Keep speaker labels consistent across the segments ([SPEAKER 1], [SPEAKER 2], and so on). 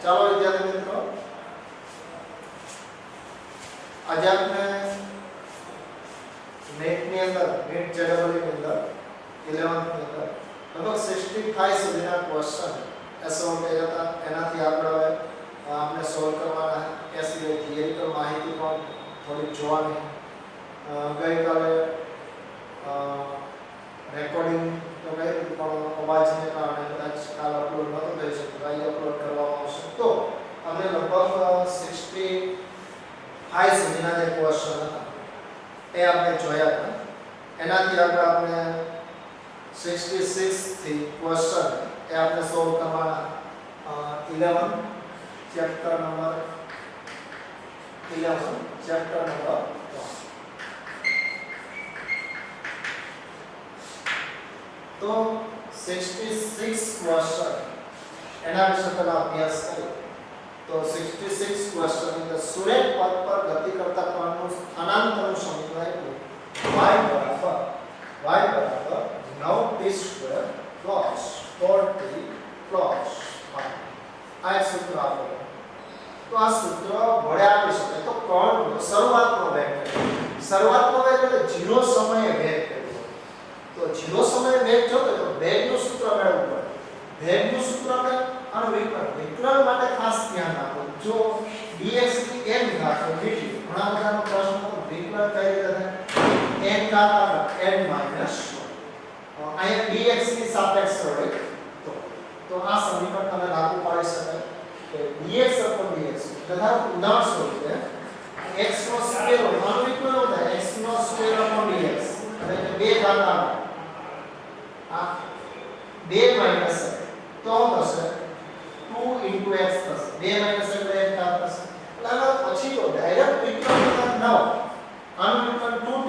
[SPEAKER 1] ચાલો વિદ્યાર્થી મિત્રો, આજે આપણે નેટ ની અંદર નેટ જેડબલઈ ની અંદર 11th ની અંદર લગભગ 65 સુધીના ક્વેશ્ચન સોલ્વ કર્યા હતા. એનાથી આગળ હવે આપણે સોલ્વ કરવાના એ સિવાય થિયરિકલ માહિતી પણ થોડી જોવાની. ગઈકાલે રેકોર્ડિંગ તો કર્યું પણ અવાજને કારણે કદાચ કાલ અપલોડ નહોતો થઈ શકતો, કાલે અપલોડ કરવામાં આવશે. તો આપણે લગભગ 65 સુધીના જે ક્વેશ્ચન હતા એ આપણે જોયા હતા. એનાથી આગળ આપણે 66 થી ક્વેશ્ચન એ આપણે સોલ્વ કરવાના. 11 ચેપ્ટર નંબર 1. તો 66 ક્વેશ્ચન એના વિશે પહેલા અભ્યાસ કરીએ. તો 66 ક્વેશ્ચન ની અંદર સુરેખ પદ પર ગતિ કરતા કણનું સ્થાનાંતરનું સમીકરણ આપ્યું y બરાબર 9t² plus 4t plus 5. આ એક સૂત્ર આપેલું. તો આ સૂત્ર વડે આપી શકાય તો કણનો શરૂઆતનો વેગ એટલે 0 સમયે વેગ કર્યો. તો 0 સમયે વેગ જોતો તો વેગનું સૂત્ર મેળવવું પડે. વેગનું સૂત્ર આપણે આનું વિકલન માટે ખાસ ધ્યાન આપો. જો dx ની n ઘાત હોય dt, ઘણા બધાનો પ્રશ્ન તો વિકલન કઈ રીતે થાય? n ઘાત n માઈનસ 1. અહીંયા dx ની સાપેક્ષ હોય તો આ સમીકરણ તમે લાગુ પાડી શકાય કે dx dx તથા ઉદાહરણ સ્વરૂપે x નો સ્ક્વેર આનું વિકલન થાય x નો સ્ક્વેર dx એટલે કે 2 ઘાત આવે આ 2 માઈનસ તો થશે 2 x થશે. 2 માઈનસ એટલે 1 ઘાત થશે. એટલે આના પછી તો ડાયરેક્ટ વિકલન કરતા 9 આનું વિકલન 2t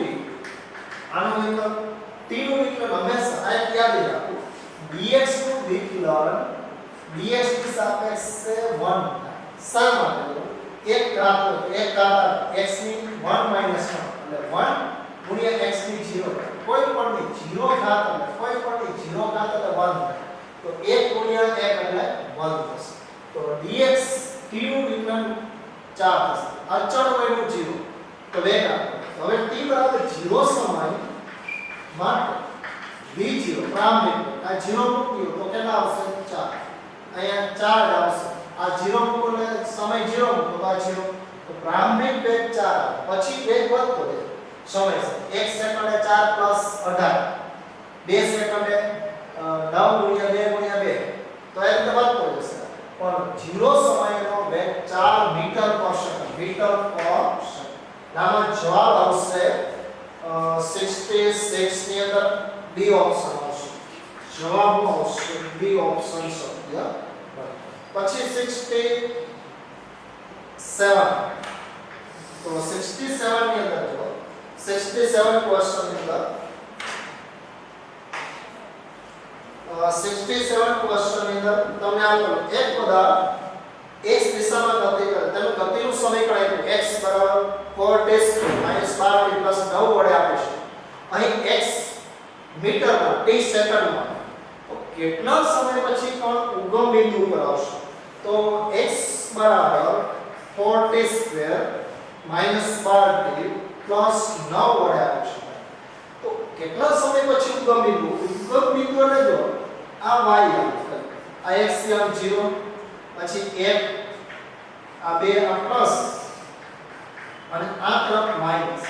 [SPEAKER 1] આનું વિકલન t નું વિકલન હંમેશા આ યાદ રાખો dx નું વિકલન dx ની સાપેક્ષે 1 થાય. શા માટે? એક ઘાત x ની 1 માઈનસ 1 એટલે 1 ગુણ્યા x ની 0 કોઈ પણ ની 0 ઘાત એટલે કોઈ પણ ની 0 ઘાત એટલે 1 થાય. તો 1 ગુણ્યા 1 એટલે 1 થશે. તો dx t નું વિકલન 4 થશે. અચળ વયનું 0 તો વેગ આપો. હવે t બરાબર 0 સમય માટે v0 પ્રારંભિક આ 0 મૂક્યો તો કેટલા આવશે? 4. અહીંયા 4 આવશે. આ 0 મૂકો એટલે સમય 0 મૂકો તો આ 0. તો પ્રારંભિક વેગ 4 પછી વેગ વધતો જાય સમય સાથે. 1 સેકન્ડે 4 પ્લસ 18 2 સેકન્ડે 9 ગુણ્યા 2 ગુણ્યા 2 તો એ રીતે વધતો જશે. પણ 0 સમયનો વેગ 4 મીટર પર સેકન્ડ આનો જવાબ આવશે 66 ની અંદર બી ઓપ્શન આવશે. જવાબ આવશે બી ઓપ્શન સત્ય. પછી 67 તો 67 ની અંદર જો 67 ક્વેશ્ચન ની અંદર 67 ક્વેશ્ચન ની અંદર તમને આપેલું એક પદાર્થ x દિશામાં ગતિ કરે તેનું ગતિનું સમીકરણ આપ્યું x 4t² - 12t + 9 વડે આપીશું. અહીં x મીટરમાં t સેકન્ડમાં તો કેટલા સમય પછી કણ ઉગમ બિંદુ પર આવશે? તો x 4t² - 12t + 9 વડે આપીશું. તો કેટલા સમય પછી ઉગમ બિંદુ એટલે જો આ y આવે આ x થી આમ 0 પછી 1 આ 2 આ પ્લસ અને આ તરફ માઈનસ.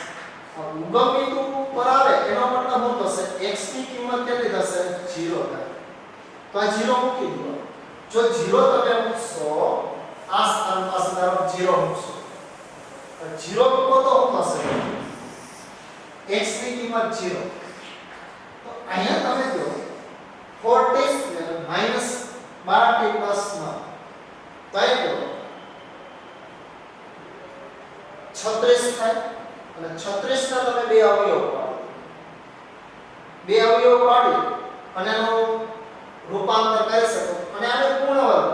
[SPEAKER 1] ઉગમ બિંદુ પર આવે એનો મતલબ શું થશે? x ની કિંમત કેટલી થશે? 0 થાય. તો આ 0 મૂકી દો. જો 0 તમે મૂકશો આ સ્થાન પાસે ધારો 0 મૂકશો 0 મૂકો તો શું થશે? x ની કિંમત 0. તો અહીંયા તમે જો 4t² - 12t + 9 તો એ જો 36 થાય. અને 36 ના તમે બે અવયવ પાડી અને એનું રૂપાંતર કરી શકો અને આને પૂર્ણ વર્ગ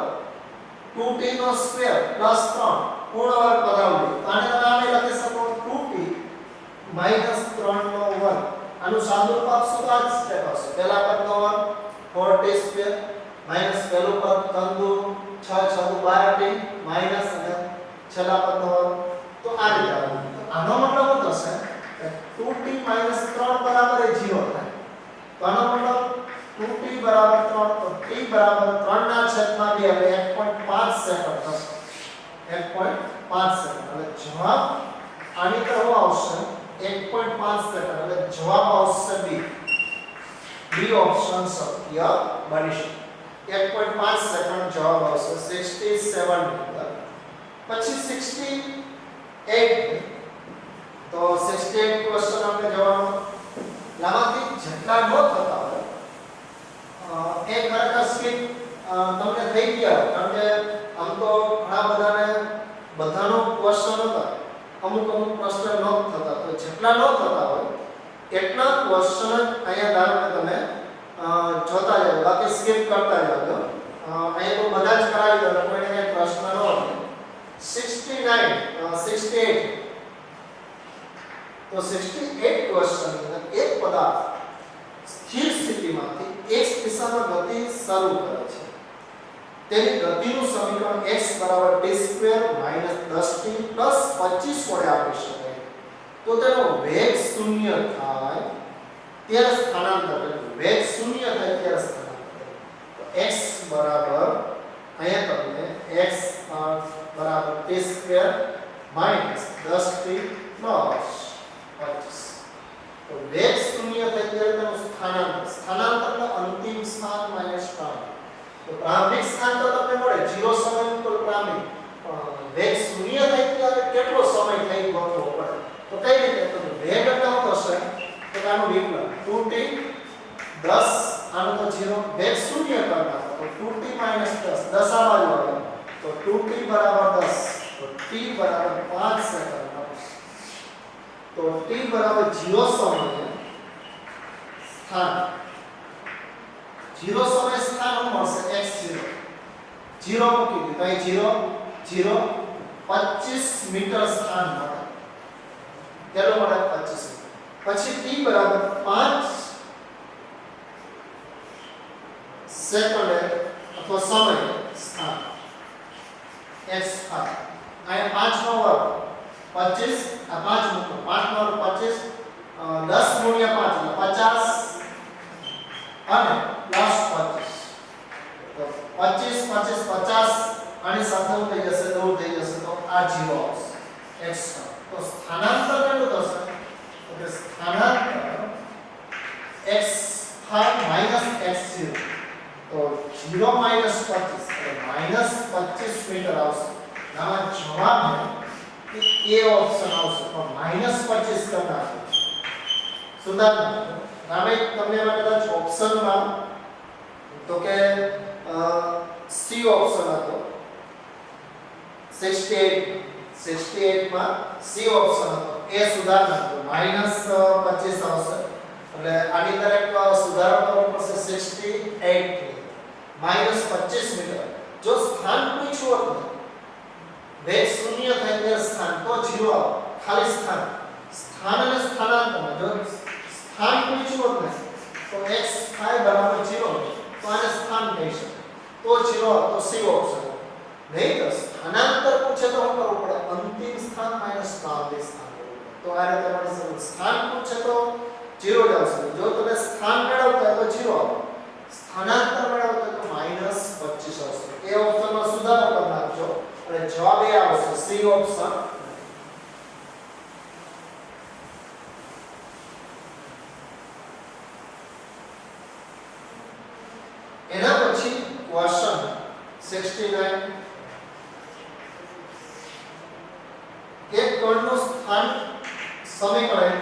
[SPEAKER 1] 2t નો સ્ક્વેર + 3 પૂર્ણ વર્ગ પદાવલી. આને તમે આને લખી શકો 2t - 3 નો વર્ગ. આનું સાદુરૂપ શું આ સ્ટેપ હશે? પહેલા પદનો વર્ગ 4t² - પહેલું પદ 3 × 2 = 6 × 2 = 12t છેલ્લા પદનો વર્ગ, તો આ રીતે આવે. તો આનો મતલબ શું થશે કે 2t - 3 બરાબર એ 0 થાય. તો આનો મતલબ 2t બરાબર 3, તો t બરાબર 3 ના છેદમાં 2 એટલે 1.5 સેકન્ડ થશે. 1.5 સેકન્ડ એટલે જવાબ આની તરફ આવશે 1.5 સેકન્ડ એટલે જવાબ આવશે બી. બી ઓપ્શન શક્ય બની શકે. 1.5 સેકન્ડ જવાબ આવશે 67 મીટર. પછી 68, તો 68 ક્વેશ્ચન આપણે જવાનો લાંબાથી જેટલા નો થતા હોય એ ખરેખર સ્કીપ તમને થઈ ગયા, કારણ કે આમ તો ઘણા બધાનો ક્વેશ્ચન હતા, અમુક પ્રશ્ન ન થતા, તો જેટલા ન થતા હોય એટલા ક્વેશ્ચન જ અહીંયા ધારો કે તમે જોતા જાઓ, બાકી સ્કીપ કરતા જાઓ. અહીંયા તો બધા જ કરાવી દો, કોઈને કઈ પ્રશ્ન ન હોય. 68, તો 68 ક્વેશ્ચન ની અંદર એક પદાર્થ સ્થિર સ્થિતિમાંથી x દિશામાં ગતિ શરૂ કરે છે. તેની ગતિનું સમીકરણ x = t² - 10t + 25 વડે આપી શકાય. તો તેનો વેગ શૂન્ય થાય ત્યારે સ્થાનાંતર, વેગ શૂન્ય થાય ત્યારે સ્થાનાંતર. તો x બરાબર અહીંયા તમને x બરાબર t² - 10t + 25. તો વેગ શૂન્ય થાય ત્યારે તેનું સ્થાનાંતરનો અંતિમ સ્થાન માઈનસ પ્રારંભિક. તો પ્રારંભિક સ્થાન તો તમને મળે 0 સમય ઉપર પ્રારંભિક, વેગ શૂન્ય થાય ત્યારે કેટલો સમય થાય ગોતવો પડે. તો કઈ રીતે? તો વેગ કેટલો થશે તો આનું વિકલન 2t 10, આનો તો 0, વેગ શૂન્ય કરતા તો 2t - 10, 10 આ બાજુ આવે તો 2t બરાબર 10, તો t બરાબર 5 સેકન્ડ. તો t બરાબર 0 સમયે સ્થાન, 0 સમય સ્થાન મળશે x0, 0 મૂકી દીધું, અહીં 0 0 25 મીટર સ્થાન મળે. કેટલો મળે? 25 મીટર. પછી t બરાબર 5 સેકન્ડ અથવા સમય સ્થાન x5. અહીંયા 5 નો વર્ગ 25, આ 5 મૂકો, 5 નો વર્ગ 25, 10 × 5 એટલે 50 અને પ્લસ 25. તો 25 25 50 આની સાથે શું થઈ જશે? દૂર થઈ જશે, તો આ 0 આવશે x5. તો સ્થાનાંતર કેટલું થશે? તો કે સ્થાનાંતર x5 - x0, તો 0 - 25 એટલે -25 મીટર આવશે. આમાં જવાબ એ ઓપ્શન આવશે, પણ -25 કરતા સુધારણા. હવે તમને એમાં કદાચ ઓપ્શનમાં તો કે સી ઓપ્શન હતો 68 માં સી ઓપ્શન હતો, એ સુધારણા હતો -25 આવશે. એટલે આની અંદર એક સુધારો કરવો પડશે 68 -25 મીટર. જો સ્થાન પૂછ્યું હતું વેગ શૂન્ય થાય ત્યારે સ્થાન, તો 0 આવે, ખાલી સ્થાન અને સ્થાનાંતરમાં જો સ્થાન પૂછ્યું હોત ને તો x5 બરાબર 0, તો આને સ્થાન કહી શકે, તો 0 તો સી ઓપ્શન. નહીં તો સ્થાનાંતર પૂછે તો શું કરવું પડે? અંતિમ સ્થાન માઈનસ પ્રારંભિક સ્થાન કરવું પડે. તો આ રીતે મળી શકે. સ્થાન પૂછે તો 0 જ આવશે. જો તમે સ્થાન મેળવતા હોય તો 0 આવે, સ્થાનાંતર મેળવતા હોય તો -25 આવશે. એ ઓપ્શનમાં સુધારો કરી નાખજો અને જવાબ એ આવશે સી ઓપ્શન. એના પછી ક્વેશ્ચન 69, એક કણનું સ્થાન સમીકરણ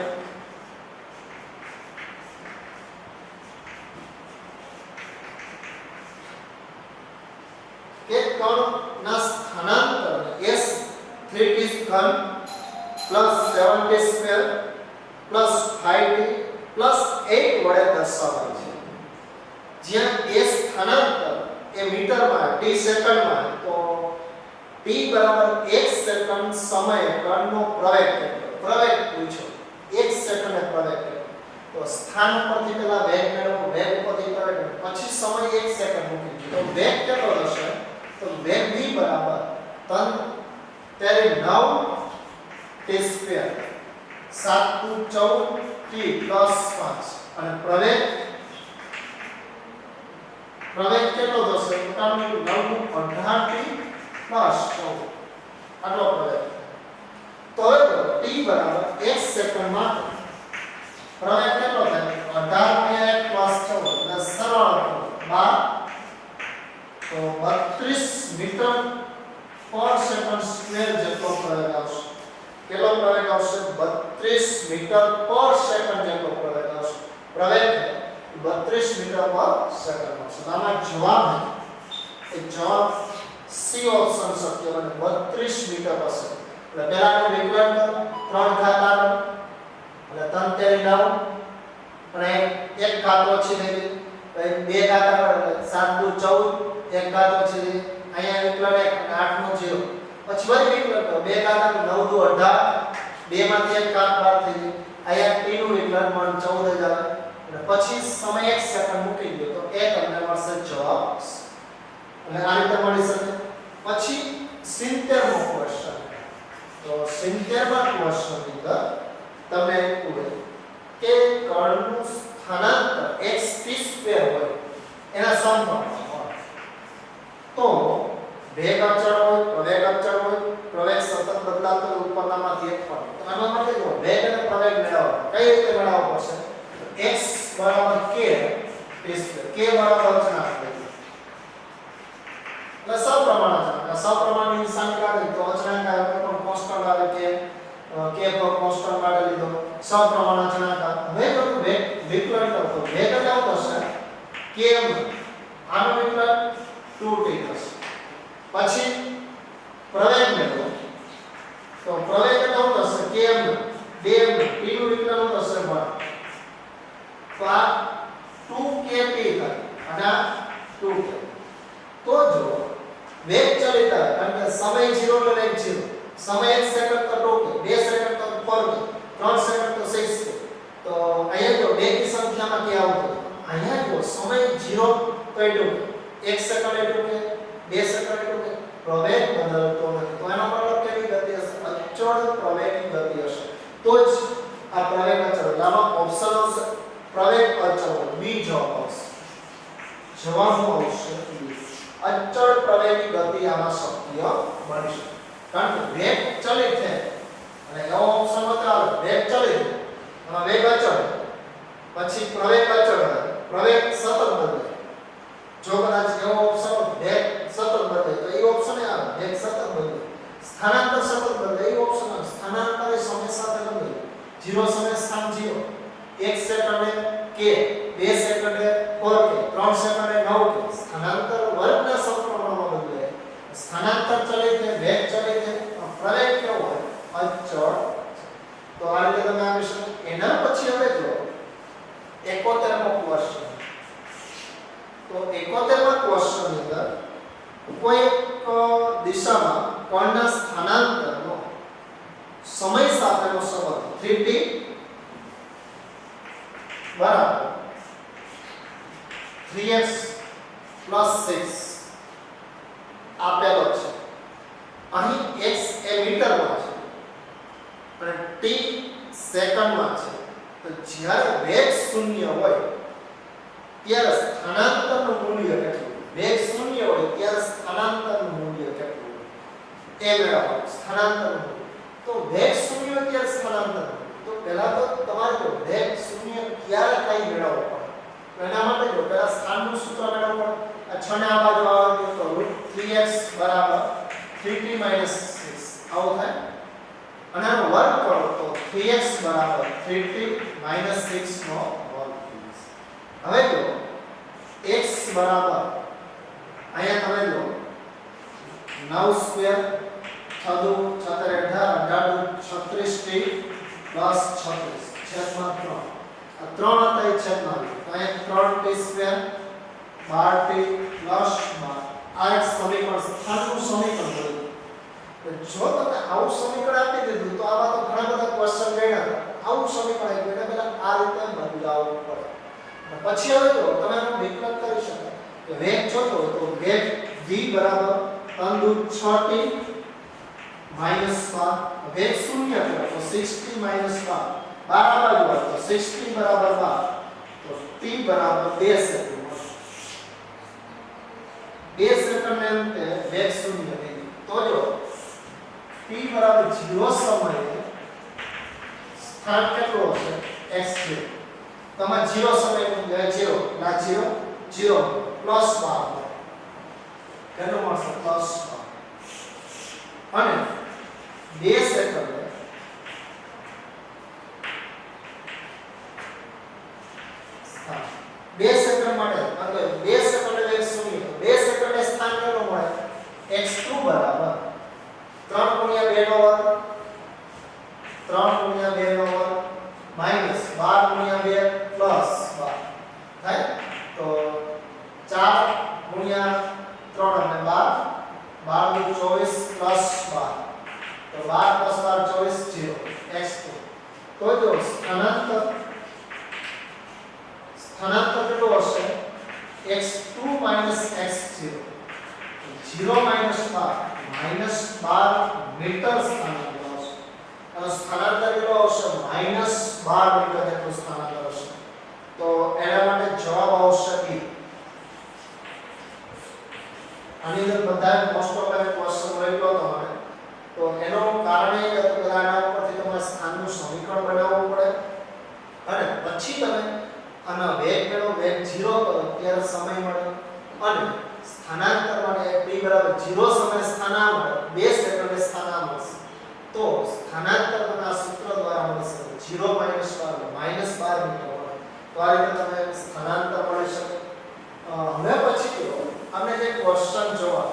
[SPEAKER 1] એક કણના સ્થાનાંતરને s 3t ઘન +7t² +5t +8 વડે દર્શાવાય છે. જ્યાં a સ્થાનાંતર એ મીટરમાં t સેકન્ડમાં, તો t બરાબર 1 સેકન્ડ સમયે કણનો પ્રવેગ પૂછ્યો, 1 સેકન્ડે પ્રવેગ કેટલો. તો સ્થાન પરથી પહેલા વેગ મેળવો, વેગ પરથી પ્રવેગ, પછી સમય 1 સેકન્ડ મૂકી. તો વેગ કેટલો હશે? તો વેગ v બરાબર 3 ત્યારે 9 t સ્ક્વેર 7 દુ 14 t પ્લસ 5 અને પ્રવેગ કેટલો થશે? મોટાનું 9 નું 18 t પ્લસ 14 આટલો પ્રવેગ. તો t બરાબર 1 સેકન્ડ માટે પ્રવેગ કેટલો થાય? 18 પ્લસ 14 એટલે સરળ 12 તો 32 મીટર પર સેકન્ડ સ્ક્વેર જેટલો પ્રવેગ આવશે. કેટલો પ્રવેગ આવશે? 32 મીટર પર સેકન્ડ જેટલો પ્રવેગ આવશે. પ્રવેગ 32 મીટર પર સેકન્ડ આવશે. આમાં જવાબ એ જવાબ સી ઓપ્શન શક્ય બને 32 મીટર પર સેકન્ડ. એટલે પહેલાનું વિકલન કરો 3 ઘાત આવે એટલે 3 તેરી 9 અને 1 ઘાત ઓછી થઈ ગઈ. પછી 2 ઘાત આવે એટલે 7 દુ 14 1 ઘાત ઓછી થઈ ગઈ. અહીંયા વિકલન 1 અને 8 નો 0. પછી વળી વિકલન કરો 2 ઘાત આવે 9 દુ 18 2 માંથી 1 ઘાત બાદ થઈ ગઈ. અહીંયા t નું વિકલન પણ 14 જ આવે. અને પછી સમય 1 સેકન્ડ મૂકી દો તો એ તમને મળશે જવાબ. એટલે આ રીતે મળી શકે. પછી 70 મો ક્વેશ્ચન. તો 70 માં ક્વેશ્ચન ની અંદર તમે પૂછે કે કણનું સ્થાનાંતર x t² હોય એના સમપ્રમાણ હોય તો વેગ અચળ હોય, પ્રવેગ અચળ હોય, પ્રવેગ સતત બદલાતો હોય ઉપરનામાંથી એક પણ. તો આના માટે જો વેગ અને પ્રવેગ મેળવવા કઈ રીતે મેળવવો પડશે? x બરાબર k t², k બરાબર અચળાંક લઈએ એટલે સપ્રમાણ અચળાંક. સપ્રમાણની નિશાની કાઢી તો અચળાંક આવે પણ કોન્સ્ટન્ટ આવે કે k પર કોન્સ્ટન્ટ કાઢી લીધો સપ્રમાણ અચળાંક. હવે જો વિકલન કરો તો વેગ કેટલો થશે? km. આનો વિકલન 2t થશે. પછી પ્રવેગ મેળવો તો પ્રવેગ કેટલો થશે? km 2m. t નું વિકલન થશે 1. તો આ 2kp થાય અને આ 2k. તો જો વેગ ચલિત આવે કારણ કે સમય 0 તો વેગ 0, સમય 1 સેકન્ડ તો 2k, 2 સેકન્ડ તો 4k, 3 સેકન્ડ તો 6k. તો અહીંયા જો વેગની સંખ્યામાં કે આવતું અહીંયા જો સમય 0 તો 2k, 1 second 2k, 2 second 2k, પ્રવેગ બદલતો નથી. તો એનો મતલબ કેવી ગતિ હશે? અચળ પ્રવેગની ગતિ હશે. તો જ આ પ્રવેગ અચળ. આમાં ઓપ્શન આવશે પ્રવેગ અચળ. બી જવાબ આવશે. જવાબ આવશે બી. અચળ પ્રવેગની ગતિ આમાં શક્ય બની શકે. કારણ કે વેગ ચલિત છે અને એવો ઓપ્શન બતાવે વેગ ચલિત અને વેગ અચળ. પછી પ્રવેગ અચળ, પ્રવેગ સતત બદલે. જો કદાચ એવો ઓપ્શન વેગ સતત બદલે તો એ ઓપ્શન આવે વેગ સતત બદલે. સ્થાનાંતર સતત બદલે એ ઓપ્શન આવે સ્થાનાંતર સમય સાથે બદલે. 0 સમય સ્થાન 0, 1 સેકન્ડે k, 2 સેકન્ડે 4k, 3 સેકન્ડે 9k. સ્થાનાંતર વર્ગના સમપ્રમાણમાં બદલે. સ્થાનાંતર ચલિત છે, વેગ ચલિત છે, પ્રવેગ કેવો હોય? અચળ. તો આ રીતે તમે આ વિશે. એના પછી હવે જો 71 મો ક્વેશ્ચન. તો 71 મા ક્વેશ્ચન ની અંદર કોઈ એક દિશામાં કણના સ્થાનાંતરનો સમય સાથેનો સંબંધ 3t બરાબર 3x + 6 આપેલો છે. અહીં x એ મીટરમાં છે અને t સેકન્ડમાં છે. તો જ્યારે વેગ 0 હોય ત્યારે સ્થાનાંતરનું મૂલ્ય કેટલું? વેગ 0 હોય ત્યારે સ્થાનાંતરનું મૂલ્ય કેટલું એ મેળવવાનું. સ્થાનાંતરનું તો વેગ 0 હોય ત્યારે સ્થાનાંતર. તો પહેલા તો તમારે જો વેગ 0 ક્યારે કઈ મેળવવું પડે? એના માટે જો પહેલા સ્થાનનું સૂત્ર મેળવવું પડે. આ 6 ને આ બાજુ આવે તો √3x = 3t - 6 આવું થાય. અને આનો વર્ગ કરો તો 3x = 3t - 6 નો વર્ગ. હવે જો x બરાબર અહીંયા તમે જો 9 સ્ક્વેર 6 દુ 18 18 36t + 36 છેદમાં 3. આ 3 હતા એ છેદમાં તો અહીંયા 3t² 12t + 12. આ એક સમીકરણ સ્થાનનું સમીકરણ મળ્યું. તો જો તમે આવું સમીકરણ આપી દીધું તો આવા તો ઘણા બધા ક્વેશ્ચન ગણ્યા હતા. આવું સમીકરણ આપ્યું એટલે પહેલા આ રીતે બદલાવવું પડે. પછી હવે જો તમે આનું વિકલન કરી શકો કે વેગ જોતો તો વેગ v = 3 દુ 6t + -12 વેગ શૂન્ય કરો તો 60 -12 12 બાજુ આવે તો 60 બરાબર 12 તો t બરાબર 2 સેકન્ડ મળશે 2 સેકન્ડ ને અંતે વેગ શૂન્ય થઈ ગયું તો જો t બરાબર 0 સમયે સ્થાન કેટલું હશે x0 તમારે 0 સમયનું 0 ના 0 0 +12 કેટલું મળશે +12 અને 2 સેકન્ડ સ્થાન 2 સેકન્ડ માટે એટલે 2 સેકન્ડ વેગ શૂન્ય 2 સેકન્ડ એ સ્થાન કેટલું મળે x2 બરાબર 3 * 2 નો વર્ગ 3 * 2 નો વર્ગ -12 * 2 +12 થાય તો 4 * 3 અને 12 12 * 24 +12 તો 12 + 12 24 0 x2 તો જો સ્થાનાંતર કેટલું હશે x2 - x0 0 - 12 મીટર સ્થાનાંતર હશે અને સ્થાનાંતર કેટલું આવશે -12 મીટર જેટલું સ્થાનાંતર હશે તો એના માટે જવાબ આવશે B આની અંદર બધા મોસ્ટ ઓફ ધ ક્વેશ્ચન લખ્યો તમારે તો એનો કારણ એ કે આના ઉપરથી તમારે સ્થાનનું સમીકરણ બનાવવું પડે અને પછી તમે આના વેગ મેળવો વેગ 0 કરો ત્યારે સમય મળે અને સ્થાનાંતર માટે t બરાબર 0 સમયે સ્થાન આ મળે 2 સેકન્ડે સ્થાન આ મળશે તો સ્થાનાંતરના સૂત્ર દ્વારા મળશે 0 - 12 -12 મીટર તો આ રીતે તમે સ્થાનાંતર મળી શકે હવે પછી તો આપણે જે ક્વેશ્ચન જોવા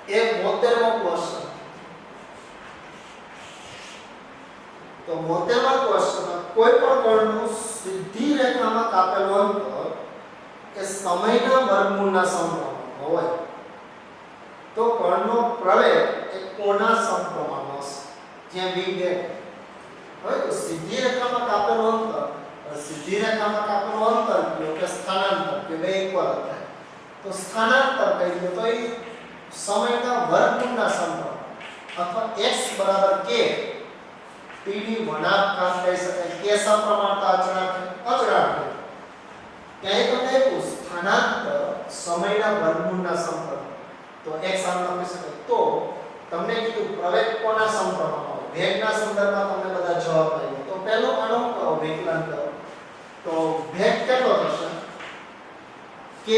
[SPEAKER 1] એ 72મો ક્વેશ્ચન તો 72મા ક્વેશ્ચનમાં કોઈ પણ કોણનું સીધી રેખામાં કાપેલું અંતર એ સમયના વર્ગમૂળના સમપ્રમાણમાં હોય તો કોણનો પ્રવેગ એ કોના સમપ્રમાણમાં હશે જ્યાં b હવે તો સીધી રેખામાં કાપેલું અંતર કયો કે સ્થાનાંતર કે બે ઇક્વલ થાય તો સ્થાનાંતર કહી દો તો એ સમયના વર્ગમૂળના સમપ્રમાણ અથવા x બરાબર k p ની વળાંક કહી શકાય કે સમપ્રમાણતા અચળાંક ક્યાંય તમને એવું સ્થાનાંતર સમયના વર્ગમૂળના સમપ્રમાણ તો x આમ લખી શકાય તો તમને કીધું પ્રવેગ કોના સમપ્રમાણમાં હોય વેગના સંદર્ભમાં તમને બધા જવાબ આપ્યો તો પહેલો આનો કરો વિકલન કરો તો વેગ કેટલો થશે k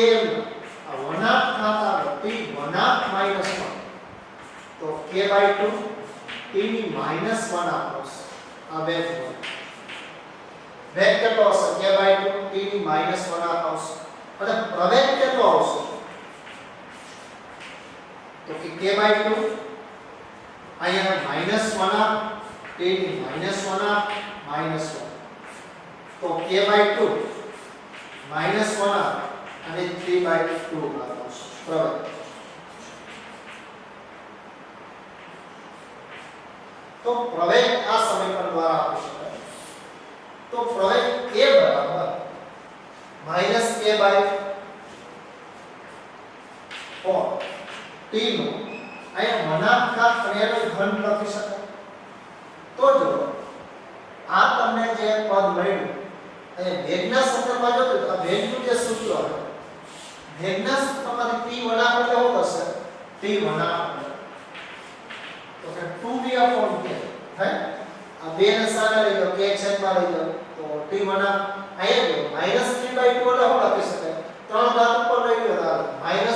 [SPEAKER 1] આ વળાંક ખાતા p વળાંક -1 તો k/2 t ની -1 આવશે આ વેગ કેટલો હશે k/2 t ની -1 આવશે અને પ્રવેગ કેટલો આવશે તો કે k/2 અહીંયા -1 t ની -1 તો k/2 -1 અને 3/2 આવશે પ્રવેગ તો પ્રવેગ આ સમીકરણ દ્વારા આપી શકાય તો પ્રવેગ a બરાબર -k/4 t નું અહીંયા મનાફઘાત ક્રિયાનો ઘન લખી શકાય તો જો આ તમને જે પદ મળ્યું એ વેગના સંદર્ભમાં જો તો વેગનું જે સૂત્ર છે વેગના સૂત્રમાંથી p વળાંક એટલે શું થશે t વળાંક તો કે 2v/k થાય આ બે ને સામે લઈ લો k છેદમાં લઈ લો તો t વળાંક અહીંયા જો -3/2 એટલે શું લખી શકાય 3 ઘાત ઉપર લઈ લો તો -1 *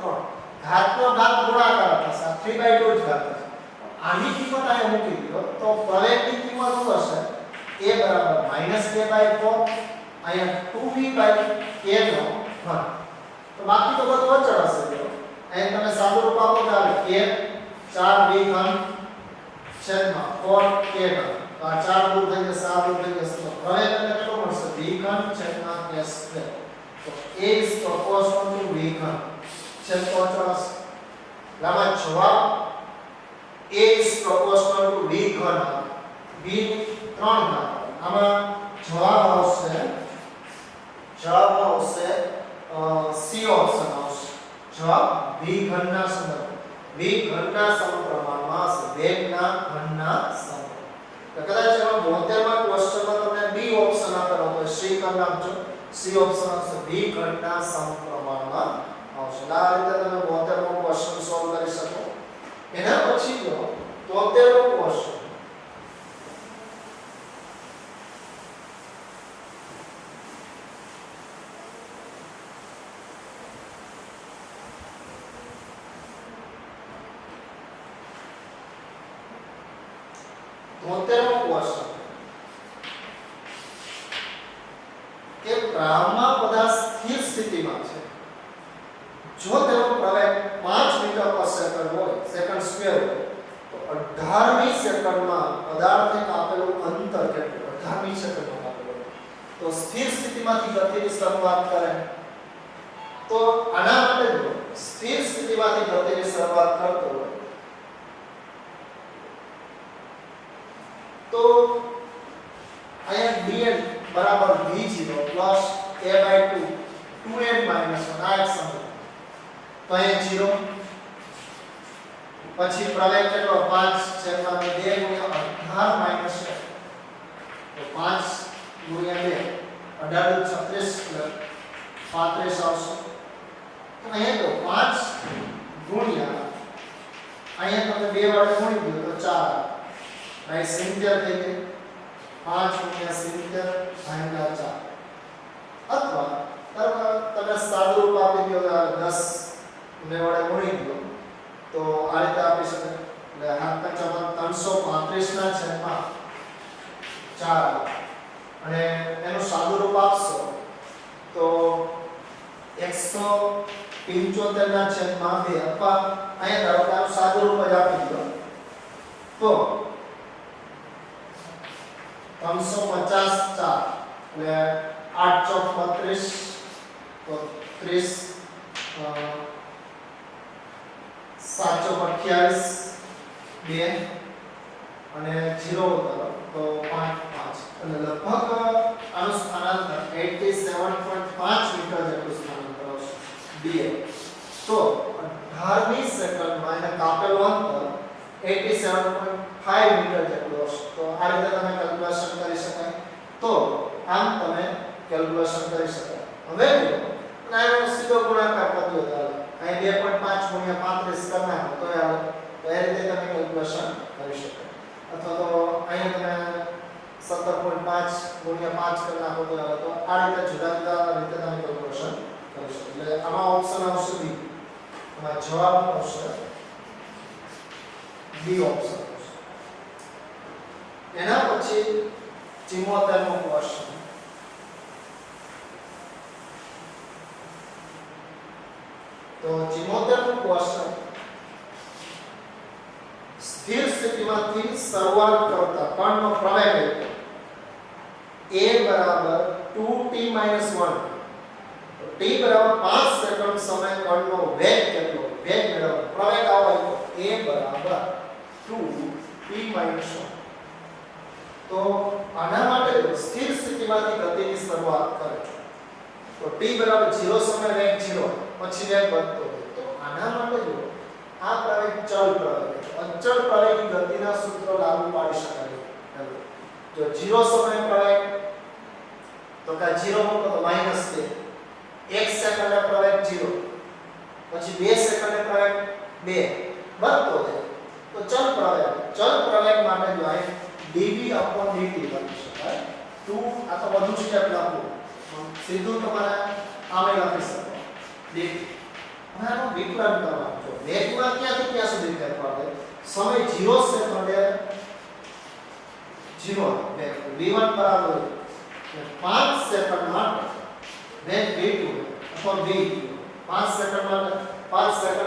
[SPEAKER 1] 3 ઘાતનો ઘાત ગુણાકાર થશે 3/2 જ ઘાત થશે આની કિંમત અહીંયા મૂકી દો તો પ્રવેગની કિંમત શું હશે a બરાબર -k/4 અહીંયા 2v/k નો ઘન તો બાકી તો બધું અચળ હશે જો અહીં તમે સાદું રૂપ આપો તો આવે k 4v ઘન છેદમાં 4k ઘન તો આ 4 દૂર થઈ જશે 7 દૂર થઈ જશે તો પ્રવેગ એટલે કેટલો મળશે v ઘન છેદમાં k². તો a is proportional to v ઘન છેદ તો અચળ હશે આમાં જવાબ a is proportional to v ઘન v 3 ઘાત આમાં જવાબ આવશે સી ઓપ્શન આવશે. જવાબ v ઘનના સંદર્ભમાં v ઘનના સમપ્રમાણમાં હશે. વેગના ઘનના સમપ્રમાણ. તો કદાચ એમાં 72માં ક્વેશ્ચનમાં તમને બી ઓપ્શન આપેલો હોય સી કરી નાખજો. સી ઓપ્શન આવશે v ઘનના સમપ્રમાણમાં આવશે. આ રીતે તમે 72મો ક્વેશ્ચન સોલ્વ કરી શકો. એના પછી જો 73મો ક્વેશ્ચન કે પ્રારંભમાં પદાર્થ સ્થિર સ્થિતિમાં છે. જો તેનો પ્રવેગ 5 મીટર પર સેકન્ડ હોય, સેકન્ડ સ્ક્વેર હોય, તો 18મી સેકન્ડમાં પદાર્થે કાપેલું અંતર કેટલું? 18મી સેકન્ડમાં કાપેલું. તો સ્થિર સ્થિતિમાંથી ગતિની શરૂઆત કરે. તો આના માટે જો સ્થિર સ્થિતિમાંથી ગતિની શરૂઆત કરતો હોય તો અહીંયા dn બરાબર v0 પ્લસ a/2 2n - 1 આ એક સમીકરણ. તો અહીંયા 0 પછી પ્રવેગ કેટલો 5 છેદમાં 2 ગુણ્યા 18 - 1 તો 5 ગુણ્યા 2 18 36 35 આવશે. તો અહીંયા તો 5 ગુણ્યા અહીંયા તમે 2 વડે ગુણી દો તો 4 ભાઈ 70 થઈ ગઈ. 5 ગુણ્યા 70 ભાગ્યા 4 અથવા તમે સાદુરૂપ આપી દો 10 ને વડે ગુણી દો તો આ રીતે આપી શકાય. એટલે હાથ પંચાવન 335 ના છેદમાં 4 અને એનું સાદુરૂપ આપશો તો 175 ના છેદમાં 2 અથવા અહીંયા ધારો કે આનું સાદુરૂપ જ આપી દો તો 350 4 એટલે 8 ચોક 32 તો 30 7 ચોક 28 2 અને 0 કરો તો 5 એટલે લગભગ આનું સ્થાનાંતર 87.5 મીટર જેટલું સ્થાનાંતર આવશે dl. તો 18મી સેકન્ડમાં એને કાપેલું અંતર 87.5 મીટર જેટલું હશે. તો આ રીતે તમે કેલ્ક્યુલેશન કરી શકાય. તો આમ તમે કેલ્ક્યુલેશન કરી શકાય. હવે જો આનો સીધો ગુણાકાર કરવો ચાલે. અહીં 2.5 ગુણ્યા 35 કરનાખો તો આવે. તો એ રીતે તમે કેલ્ક્યુલેશન કરી શકાય. અથવા તો અહીં તમે 17.5 ગુણ્યા 5 કરનાખો તો આવે. તો આ રીતે જુદા જુદા રીતે તમે કેલ્ક્યુલેશન કરી શકો. એટલે આમાં ઓપ્શન આવશે બી. આમાં જવાબ આવશે બી ઓપ્શન. એના પછી 74મો ક્વેશ્ચન. તો 74મો ક્વેશ્ચન સ્થિર સ્થિતિમાંથી શરૂઆત કરતા કણનો પ્રવેગ a બરાબર 2t - 1 તો t બરાબર 5 સેકન્ડ સમય કણનો વેગ કેટલો? વેગ મેળવો. પ્રવેગ આવે તો a બરાબર 2t - 1. તો આના માટે સ્થિર સ્થિતિમાંથી ગતિની શરૂઆત કરે તો t બરાબર 0 સમય વેગ 0 પછી વેગ વધતો હોય. તો આના માટે જો આ પ્રવેગ ચલ પ્રવેગ અચળ પ્રવેગી ગતિના સૂત્ર લાગુ પાડી શકાય. જો 0 સમય પ્રવેગ તો કે 0 મૂકો તો -2 1 સેકન્ડે પ્રવેગ 0 પછી 2 સેકન્ડે પ્રવેગ 2 વધતો જાય તો ચલ પ્રવેગ માટે જો આ dv/dt લખી શકાય. 2 આ તો વધુ સ્ટેપ લખવું સીધું તમારે આમે લખી શકો dt. હવે આનો વિકલન કરવાનું જો વેગમાં ક્યાંથી ક્યાં સુધી ફેરફાર થાય. સમય 0 સેકન્ડે 0 વેગ v1 બરાબર 5 સેકન્ડ માટે વેગ v2 અથવા v2 5 સેકન્ડ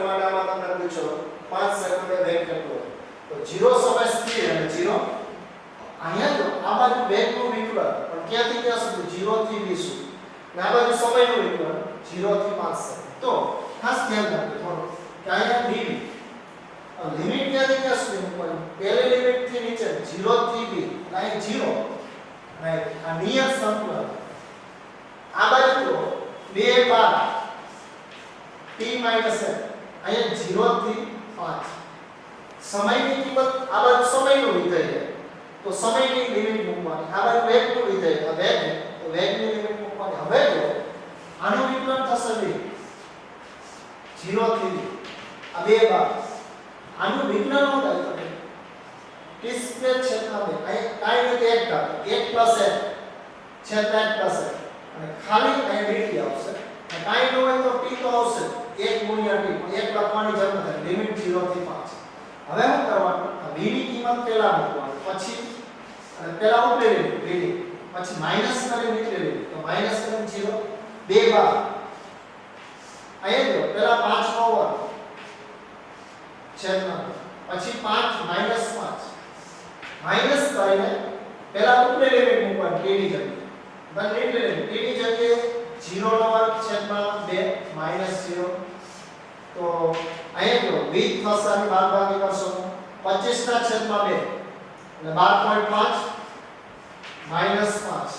[SPEAKER 1] માટે આમાં તમને પૂછો 5 સેકન્ડે વેગ કેટલો તો 0 સમય સ્થિર અને 0 અહીંયા જો આ બાજુ વેગનું વિકલન પણ ક્યાંથી ક્યાં સુધી 0 થી 20 સુધી અને આ બાજુ સમયનું વિકલન 0 થી 5 સેકન્ડ. તો ખાસ ધ્યાન રાખજો થોડું કે અહીંયા dv લિમિટ ક્યાંથી ક્યાં સુધી મૂકવાની. પહેલી લિમિટ થી નીચે 0 થી 20 અહીં 0 રાઈટ આ નિયત સંકલન આ બાજુ તો 2 બાર t - 1 અહીંયા 0 થી 5 સમયની કિંમત આ બાજુ સમયનું વિધેય તો સમયની લિમિટ મૂકવાની આ બાજુ વેગનું વિધેય વેગ તો વેગની લિમિટ મૂકવાની હવે જો આનું વિકલન થશે v 0 થી આ 2 બાર આનું વિકલન ન થાય તો t સ્ક્વેર છેદમાં 2 અહીં કાઈ નથી એક ઘાત 1 + 1 છેદમાં 1 + 1 અને ખાલી અહીં dt આવશે અને કાઈ ન હોય તો t તો આવશે 1 * t 1 લખવાની જરૂર નથી લિમિટ 0 થી 5 હવે શું કરવાનું આ v ની કિંમત પહેલા મૂકવાની પછી અને પહેલા ઉપરે લેવી v પછી માઈનસ કરીને નીચે લેવી તો માઈનસ કરીને 0 2 બાર અહીંયા જો પહેલા 5 નો વર્ગ છેદમાં પછી 5 - 5 માઈનસ કરીને પહેલા ઉપરે લિમિટ મૂકવાની t ની જગ્યાએ બસ નીચે લિમિટ t ની જગ્યાએ 0 નો વર્ગ છેદમાં 2 - 0 તો અહીંયા જો 20 થશે અને બાદબાકી કરશો 25 ના છેદમાં 2 એટલે 12.5 - 5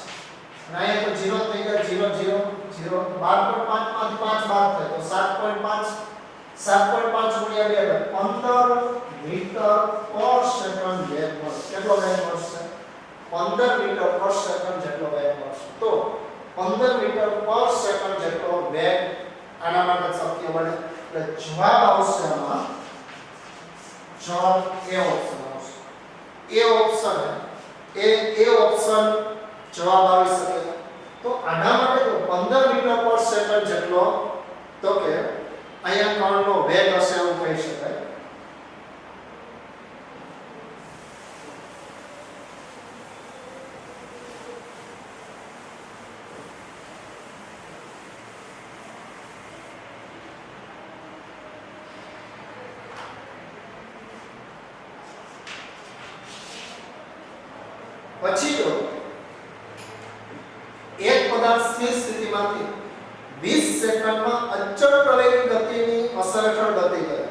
[SPEAKER 1] અને અહીંયા તો 0 થઈ ગયા 0 0 0 12.5 માંથી 5 બાદ થાય તો 7.5 7.5 ગુણ્યા 2 15 મીટર પર સેકન્ડ વેગ મળશે કેટલો વેગ મળશે 15 મીટર પર સેકન્ડ જેટલો વેગ મળશે તો 15 મીટર પર સેકન્ડ જેટલો વેગ આના માટે શક્ય બને એટલે જવાબ આવશે આમાં જવાબ એ ઓપ્શન આવશે એ ઓપ્શન જવાબ આવી શકે તો આના માટે તો 15 મીટર પર સેકન્ડ જેટલો તો કે અહીંયા કણનો વેગ હશે એવું કહી શકાય પછી જો એક પદાર્થ સ્થિર સ્થિતિમાંથી 20 સેકન્ડમાં અચળ પ્રવેગી ગતિની અસર હેઠળ ગતિ કરે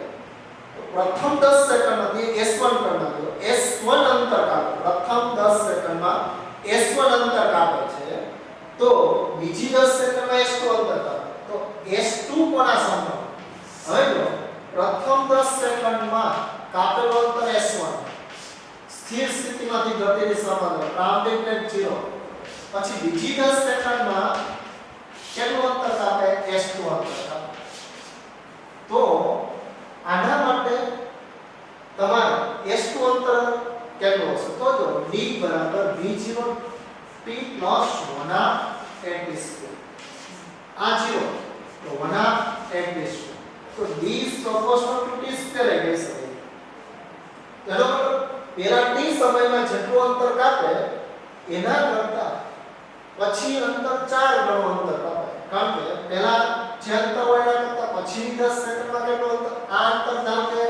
[SPEAKER 1] તો પ્રથમ 10 સેકન્ડમાંથી s1 કરી નાખો s1 અંતર કાપે પ્રથમ 10 સેકન્ડમાં s1 અંતર કાપે છે તો બીજી 10 સેકન્ડમાં s2 અંતર કાપે તો s2 કોના સમાન હવે જો પ્રથમ 10 સેકન્ડમાં કાપેલું અંતર s1 સ્થિર સ્થિતિમાંથી ગતિની સમાન પ્રારંભિક વેગ 0 પછી બીજી 10 સેકન્ડમાં કેટલું અંતર કાપે s2 અંતર કાપે તો આના માટે તમારે s2 અંતર કેટલું હશે તો જો d = v0 t + 1/t2 આ 0 તો 1/t2 તો d is proportional to t2 એ કહી શકાય ચલો પેલા t સમયમાં જેટલું અંતર કાપે એના કરતા પછી અંતર 4 ગણું અંતર કાપે કારણ કે પહેલા જે અંતર હોય એના કરતા પછીની 10 સેકન્ડમાં કેટલું અંતર આ અંતર ધારો કે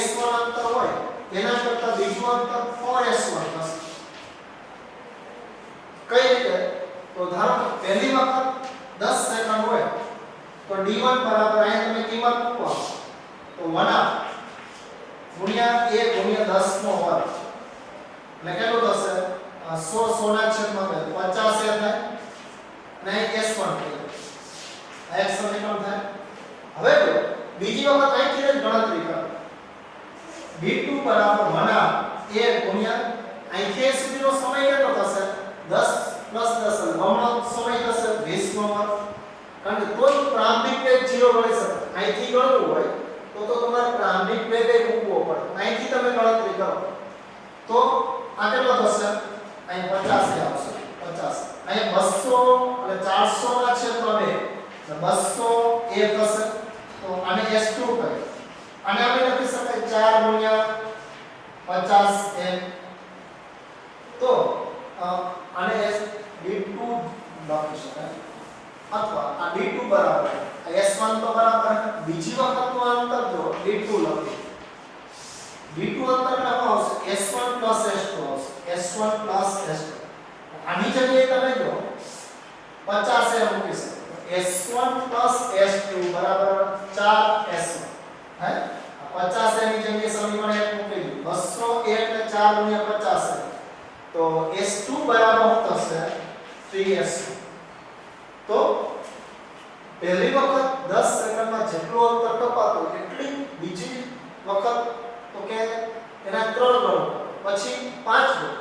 [SPEAKER 1] s1 અંતર હોય એના કરતા બીજું અંતર 4s1 થશે કઈ રીતે તો ધારો કે પહેલી વખત 10 સેકન્ડ હોય તો d1 બરાબર અહીં તમે કિંમત મૂકો તો 1 ગુણ્યા 1 ગુણ્યા 10 નો વર્ગ એટલે કેટલું થશે 100 ના છેદમાં 2 50 થાય અને s1 થાય આ એક સમીકરણ થાય હવે જો બીજી વખત અહીંથી જ ગણતરી કરો d2 બરાબર 1 ગુણ્યા અહીંથી સુધીનો સમય કેટલો થશે 10 + 10 બમણો સમય થશે 20 નો વર્ગ કારણ કે તો પ્રારંભિક વેગ 0 ગણી શકે અહીંથી ગણવું હોય તો તમારે પ્રારંભિક વેગ મૂકવો પડે અહીંથી તમે ગણતરી કરો તો આ કેટલો થશે અહીં 50 આવશે 50 અહીં 200 અને 400 ના છેદમાં 2 200 એ થશે તો આને s2 કહે અને આપણે લખી શકાય 4 ગુણ્યા 50 m તો આને d2 લખી શકાય અથવા આ d2 બરાબર s1 તો બરાબર બીજી વખતનું અંતર જો d2 લખી d2 અંતર કેટલું આવશે s1 + s2 આવશે s1 + s2 આની જગ્યાએ તમે જો 50 એ મૂકી શકો s1 + s2 બરાબર 4s1 હે 50 એની જગ્યાએ સમીકરણ 1 મૂકી દો 200 એટલે 4 * 50 તો s2 બરાબર થશે 3s1 તો પહેલી વખત 10 સેકન્ડમાં જેટલું અંતર કપાતું એટલી બીજી વખત તો કે એના 3 ગણો પછી 5 ગણો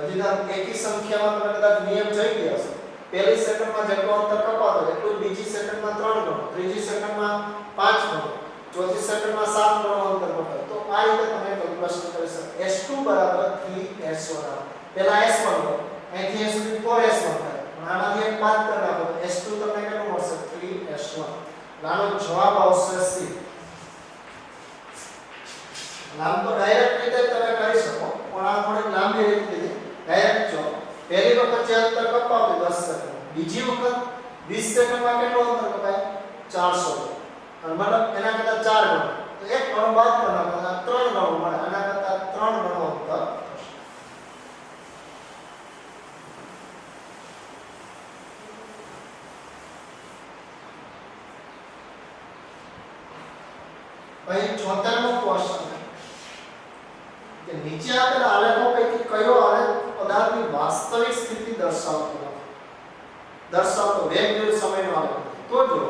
[SPEAKER 1] હજી એકી સંખ્યામાં તમે કદાચ નિયમ જોઈ ગયા હશો પહેલી સેકન્ડમાં જેટલું અંતર કપાતું એટલું બીજી સેકન્ડમાં 3 ગણો ત્રીજી સેકન્ડમાં 5 ગણો ચોથી સેકન્ડમાં 7 ગણો અંતર કપાય તો આ રીતે તમે કેલ્ક્યુલેશન કરી શકો s2 બરાબર 3s1 પહેલા s1 લો અહીંથી s સુધી 4s1 થાય આનાથી એક બાદ કરી નાખો તો s2 તમને કેટલું મળશે 3s1 આનો જવાબ આવશે c નામ તો ડાયરેક્ટ રીતે તમે કરી શકો પણ આ થોડી લાંબી રીત લીધી ડાયરેક્ટ જો પહેલી વખત જે અંતર કપાવ્યું 10 સેકન્ડ બીજી વખત 20 સેકન્ડમાં કેટલું અંતર કપાય 400 અને મતલબ એના કરતા 4 ગણો તો એક ગણો બાદ કરી નાખો તો 3 ગણો મળે આના કરતા 3 ગણો અંતર અહીં 74મો ક્વેશ્ચન કે નીચે આપેલા આલેખો પૈકી કયો આલેખ પદાર્થની વાસ્તવિક સ્થિતિ દર્શાવતો વેગ વિરુદ્ધ સમયનો આલેખ તો જો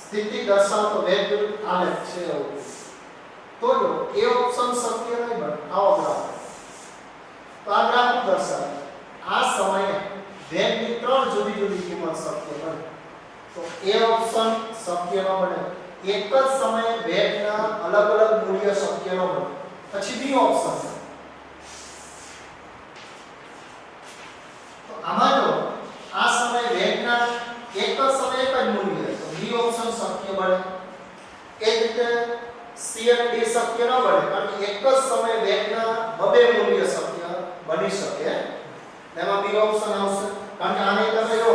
[SPEAKER 1] સ્થિતિ દર્શાવતો વેગ વિરુદ્ધ આલેખ છે એવું તો જો એ ઓપ્શન શક્ય નહીં બને આવો ગ્રાફ તો આ ગ્રાફ દર્શાવે આ સમયે વેગની 3 જુદી જુદી કિંમત શક્ય બને તો એ ઓપ્શન શક્ય ન બને એક જ સમયે વેગના અલગ અલગ મૂલ્ય શક્ય ન બને પછી બી ઓપ્શન તો આમાં જો આ સમયે વેગના એક જ સમયે એક જ મૂલ્ય તો બી ઓપ્શન શક્ય બને એ જ રીતે સી અને ડી શક્ય ન બને કારણ કે એક જ સમયે વેગના બે મૂલ્ય શક્ય બની શકે એમાં બી ઓપ્શન આવશે કારણ કે આને તમે જો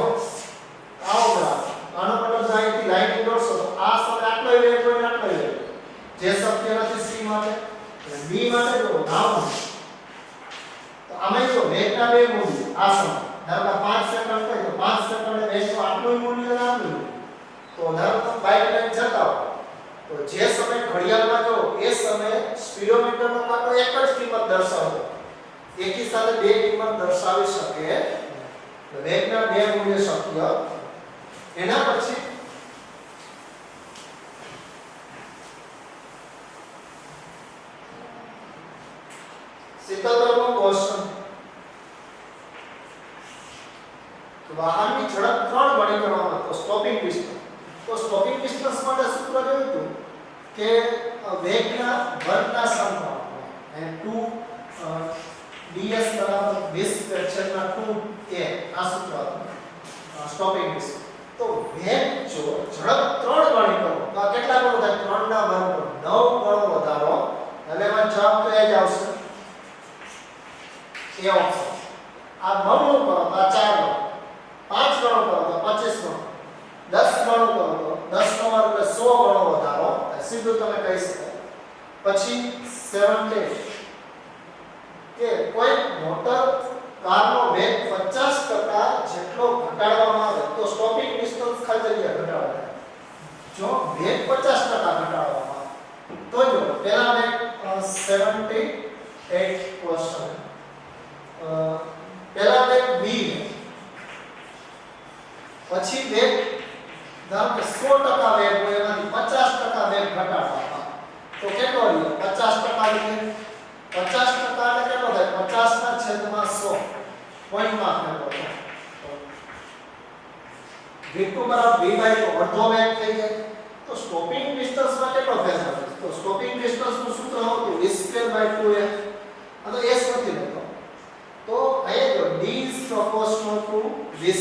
[SPEAKER 1] આવો ગ્રાફ આનો મતલબ અહીંથી લાઈન દોરશો તો આ સમય આટલો વેગ હોય આટલો વેગ જે શક્ય નથી સી માટે બી માટે જો નામ તો આમે જો વેગના બે મૂલ્ય આ સમય ધારો કે 5 સેકન્ડ હોય તો 5 સેકન્ડે વેગનું આટલું મૂલ્ય નાખ્યું તો ધારો કે બાઇક લઈને જતા હો તો જે સમય ઘડિયાળમાં જો એ સમયે સ્પીડોમીટરનો કાંટો એક જ કિંમત દર્શાવતો એકી સાથે બે કિંમત દર્શાવી શકે વેગના બે મૂલ્ય શક્ય એના પછી સિકલનો ક્વેશ્ચન તો વાહનની ઝડપ 3 ગણી કરવામાં તો સ્ટોપિંગ ડિસ્ટન્સ માટે સૂત્ર જોયું હતું કે વેગના વર્ગના સમપ્રમાણ અને 2 ds બરાબર 20/2a આ સૂત્ર હતું સ્ટોપિંગ ડિસ્ટન્સ તો વેગ જો ઝડપ 3 ગણી કરો તો આ કેટલા ગણો થાય 3 ના વર્ગ 9 ગણો વધારો એટલે એમાં જવાબ તો એ જ આવશે એ ઓપ્શન આ 9 નો કરો તો આ 4 ગણો 5 ગણો કરો તો 25 ગણો 10 ગણો કરો તો 10 નો વર્ગ એટલે 100 ગણો વધારો સીધું તમે કહી શકો પછી 70 કે કોઈ મોટર કારનો વેગ 50% જેટલો ઘટાડવામાં આવે તો સ્ટોપિંગ ડિસ્ટન્સ ખાલી જગ્યા ઘટાડે જો વેગ 50% ઘટાડવામાં આવે તો જો પહેલા વેગ 78 ક્વેશ્ચન પહેલા વેગ v પછી વેગ ધારો કે 100% વેગ હોય એમાંથી 50% વેગ ઘટાડવામાં તો કેટલો રહ્યો 50% એટલે 50% એટલે કેટલો થાય 50/100 પોઈન્ટમાં આપેલો v2 બરાબર v/2 અડધો વેગ થઈ જાય તો સ્ટોપિંગ ડિસ્ટન્સમાં કેટલો ફેરફાર થશે તો સ્ટોપિંગ ડિસ્ટન્સનું સૂત્ર હતું v²/2a આ તો s નથી લખતો તો અહીંયા જો d is proportional to v².